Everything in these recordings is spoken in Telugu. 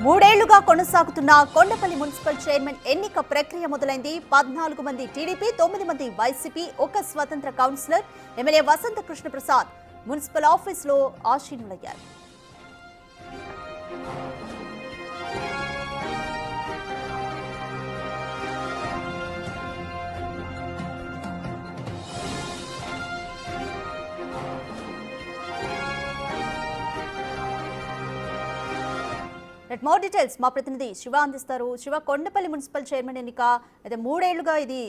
మూడేళ్లుగా కొనసాగుతున్న కొండపల్లి మున్సిపల్ చైర్మన్ ఎన్నిక ప్రక్రియ మొదలైంది. 14 మంది టీడీపీ, 9 మంది వైసీపీ, ఒక స్వతంత్ర కౌన్సిలర్ ఎమ్మెల్యే వసంత కృష్ణ ప్రసాద్ మున్సిపల్ ఆఫీసులో ఆశీనులయ్యారు. మోర్ డీటెయిల్స్ మా ప్రతినిధి శివ అందిస్తారు. శివ, కొండపల్లి మున్సిపల్ చైర్మన్ ఎన్నిక అయితే 3 ఏళ్లుగా ఇది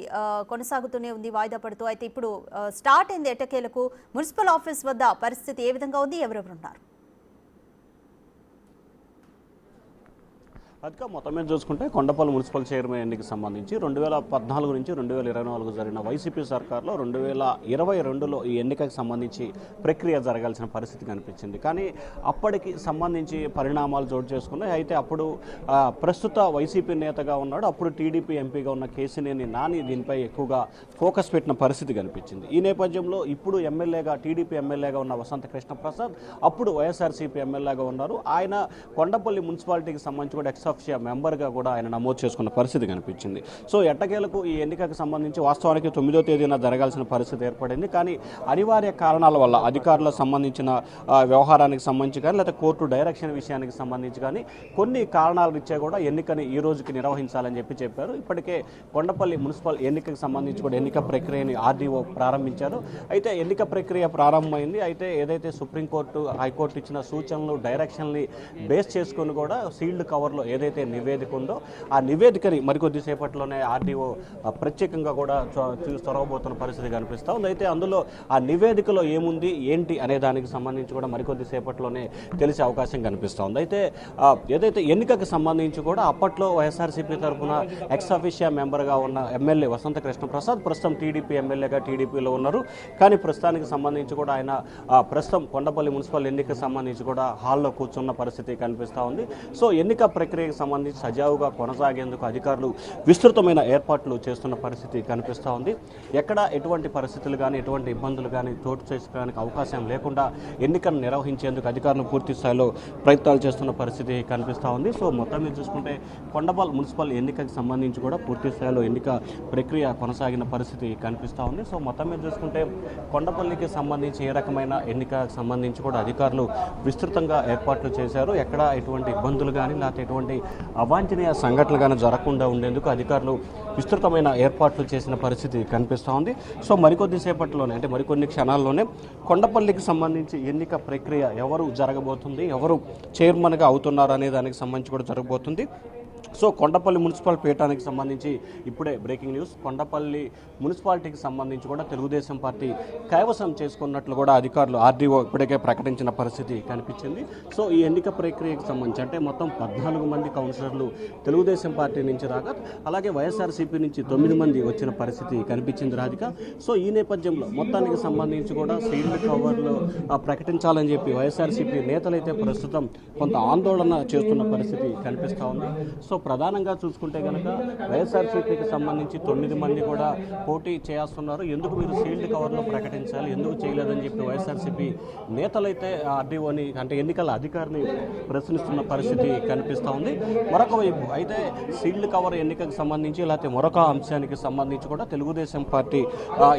కొనసాగుతూనే ఉంది, వాయిదా పడుతూ. అయితే ఇప్పుడు స్టార్ట్ అయింది ఎట్టకేలకు. మున్సిపల్ ఆఫీస్ వద్ద పరిస్థితి ఏ విధంగా ఉంది, ఎవరెవరున్నారు? అదిగా మొత్తం మీద చూసుకుంటే కొండపల్లి మున్సిపల్ చైర్మన్ ఎన్నికకి సంబంధించి 2014 నుంచి 2024 జరిగిన వైసీపీ సర్కార్లో 2022లో ఈ ఎన్నికకి సంబంధించి ప్రక్రియ జరగాల్సిన పరిస్థితి కనిపించింది. కానీ అప్పటికి సంబంధించి పరిణామాలు చోటు చేసుకున్నాయి. అయితే అప్పుడు ప్రస్తుత వైసీపీ నేతగా ఉన్నాడు, అప్పుడు టీడీపీ ఎంపీగా ఉన్న కేసినేని నాని దీనిపై ఎక్కువగా ఫోకస్ పెట్టిన పరిస్థితి కనిపించింది. ఈ నేపథ్యంలో ఇప్పుడు ఎమ్మెల్యేగా టీడీపీ ఎమ్మెల్యేగా ఉన్న వసంత కృష్ణ ప్రసాద్ అప్పుడు వైఎస్ఆర్సీపీ ఎమ్మెల్యేగా ఉన్నారు. ఆయన కొండపల్లి మున్సిపాలిటీకి సంబంధించి కూడా ఎక్సాఫిషియల్ మెంబర్గా కూడా ఆయన నమోదు చేసుకున్న పరిస్థితి కనిపించింది. సో ఎట్టకేలకు ఈ ఎన్నికకు సంబంధించి వాస్తవానికి 9వ తేదీన జరగాల్సిన పరిస్థితి ఏర్పడింది. కానీ అనివార్య కారణాల వల్ల అధికారులకు సంబంధించిన వ్యవహారానికి సంబంధించి కానీ లేదా కోర్టు డైరెక్షన్ విషయానికి సంబంధించి కానీ కొన్ని కారణాల రీత్యా కూడా ఎన్నికని ఈ రోజుకి నిర్వహించాలని చెప్పారు. ఇప్పటికే కొండపల్లి మున్సిపల్ ఎన్నికకు సంబంధించి కూడా ఎన్నిక ప్రక్రియని ఆర్డీఓ ప్రారంభించారు. అయితే ఎన్నిక ప్రక్రియ ప్రారంభమైంది. అయితే ఏదైతే సుప్రీంకోర్టు, హైకోర్టు ఇచ్చిన సూచనలు, డైరెక్షన్ని బేస్ చేసుకుని కూడా సీల్డ్ కవర్లో ఏదైతే నివేదిక ఉందో ఆ నివేదికని మరికొద్దిసేపట్లోనే ఆర్డీఓ ప్రత్యేకంగా కూడా చొరవబోతున్న పరిస్థితి కనిపిస్తూ ఉంది. అయితే అందులో ఆ నివేదికలో ఏముంది ఏంటి అనే దానికి సంబంధించి కూడా మరికొద్దిసేపట్లోనే తెలిసే అవకాశం కనిపిస్తూ ఉంది. అయితే ఏదైతే ఎన్నికకు సంబంధించి కూడా అప్పట్లో వైఎస్ఆర్సీపీ తరఫున ఎక్సాఫిషియల్ మెంబర్గా ఉన్న ఎమ్మెల్యే వసంత కృష్ణ ప్రసాద్ ప్రస్తుతం టీడీపీ ఎమ్మెల్యేగా టీడీపీలో ఉన్నారు. కానీ ప్రస్తుతానికి సంబంధించి కూడా ఆయన ప్రస్తుతం కొండపల్లి మున్సిపల్ ఎన్నికకు సంబంధించి కూడా హాల్లో కూర్చున్న పరిస్థితి కనిపిస్తూ ఉంది. సో ఎన్నిక ప్రక్రియకు సంబంధించి సజావుగా కొనసాగేందుకు అధికారులు విస్తృతమైన ఏర్పాట్లు చేస్తున్న పరిస్థితి కనిపిస్తూ ఉంది. ఎక్కడ ఎటువంటి పరిస్థితులు కానీ ఎటువంటి ఇబ్బందులు కానీ చోటు చేసుకోవడానికి అవకాశం లేకుండా ఎన్నికను నిర్వహించేందుకు అధికారులు పూర్తి స్థాయిలో ప్రయత్నాలు చేస్తున్న పరిస్థితి కనిపిస్తూ ఉంది. సో మొత్తం మీద చూసుకుంటే కొండపల్లి మున్సిపల్ ఎన్నికకు సంబంధించి కూడా పూర్తి స్థాయిలో ఎన్నిక ప్రక్రియ కొనసాగిన పరిస్థితి కనిపిస్తూ ఉంది. సో మొత్తం మీద చూసుకుంటే కొండపల్లికి సంబంధించి ఏ రకమైన ఎన్నికకు సంబంధించి కూడా అధికారులు విస్తృతంగా ఏర్పాట్లు చేశారు. ఎక్కడ ఎటువంటి ఇబ్బందులు కానీ లేకపోతే ఎటువంటి అవాంఛనీయ సంఘటనలు కానీ జరగకుండా ఉండేందుకు అధికారులు విస్తృతమైన ఏర్పాట్లు చేసిన పరిస్థితి కనిపిస్తూ ఉంది. సో మరికొద్దిసేపట్లోనే అంటే మరికొన్ని క్షణాల్లోనే కొండపల్లికి సంబంధించి ఎన్నిక ప్రక్రియ ఎవరు జరగబోతుంది, ఎవరు చైర్మన్గా అవుతున్నారు అనే దానికి సంబంధించి కూడా జరగబోతుంది. సో కొండపల్లి మున్సిపల్ పీఠానికి సంబంధించి ఇప్పుడే బ్రేకింగ్ న్యూస్. కొండపల్లి మున్సిపాలిటీకి సంబంధించి కూడా తెలుగుదేశం పార్టీ కైవసం చేసుకున్నట్లు కూడా అధికారులు ఆర్డీఓ ఇప్పటికే ప్రకటించిన పరిస్థితి కనిపించింది. సో ఈ ఎన్నిక ప్రక్రియకు సంబంధించి అంటే మొత్తం 14 మంది కౌన్సిలర్లు తెలుగుదేశం పార్టీ నుంచి రాగా అలాగే వైఎస్ఆర్సీపీ నుంచి 9 మంది వచ్చిన పరిస్థితి కనిపించింది రాధిక. సో ఈ నేపథ్యంలో మొత్తానికి సంబంధించి కూడా సీల్డ్ కవర్లు ప్రకటించాలని చెప్పి వైఎస్ఆర్సీపీ నేతలైతే ప్రస్తుతం కొంత ఆందోళన చేస్తున్న పరిస్థితి కనిపిస్తూ ఉంది. సో ప్రధానంగా చూసుకుంటే కనుక వైఎస్ఆర్సీపీకి సంబంధించి 9 మంది కూడా పోటీ చేస్తున్నారు. ఎందుకు మీరు సీల్డ్ కవర్లో ప్రకటించాలి, ఎందుకు చేయలేదని చెప్పి వైఎస్ఆర్సీపీ నేతలైతే ఆర్డీఓని అంటే ఎన్నికల అధికారిని ప్రశ్నిస్తున్న పరిస్థితి కనిపిస్తూ ఉంది. మరొక వైపు అయితే సీల్డ్ కవర్ ఎన్నికకు సంబంధించి లేకపోతే మరొక అంశానికి సంబంధించి కూడా తెలుగుదేశం పార్టీ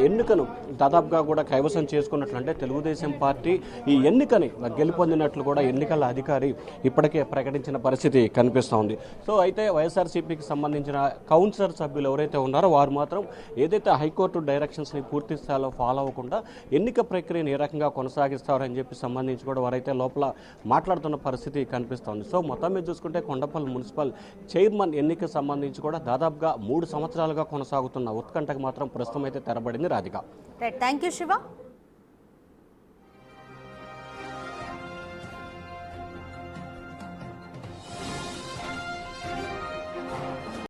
ఎన్నికను దాదాపుగా కూడా కైవసం చేసుకున్నట్లు అంటే తెలుగుదేశం పార్టీ ఈ ఎన్నికని గెలుపొందినట్లు కూడా ఎన్నికల అధికారి ఇప్పటికే ప్రకటించిన పరిస్థితి కనిపిస్తూ ఉంది. సో అయితే వైఎస్ఆర్సీపీకి సంబంధించిన కౌన్సిలర్ సభ్యులు ఎవరైతే ఉన్నారో వారు మాత్రం ఏదైతే హైకోర్టు డైరెక్షన్స్ని పూర్తి స్థాయిలో ఫాలో అవ్వకుండా ఎన్నిక ప్రక్రియను ఏ రకంగా కొనసాగిస్తారని చెప్పి సంబంధించి కూడా వారైతే లోపల మాట్లాడుతున్న పరిస్థితి కనిపిస్తోంది. సో మొత్తం మీద చూసుకుంటే కొండపల్లి మున్సిపల్ చైర్మన్ ఎన్నికకు సంబంధించి కూడా దాదాపుగా 3 సంవత్సరాలుగా కొనసాగుతున్న ఉత్కంఠకు మాత్రం ప్రస్తుతం అయితే తెరబడింది రాధిక. Thank you Shiva.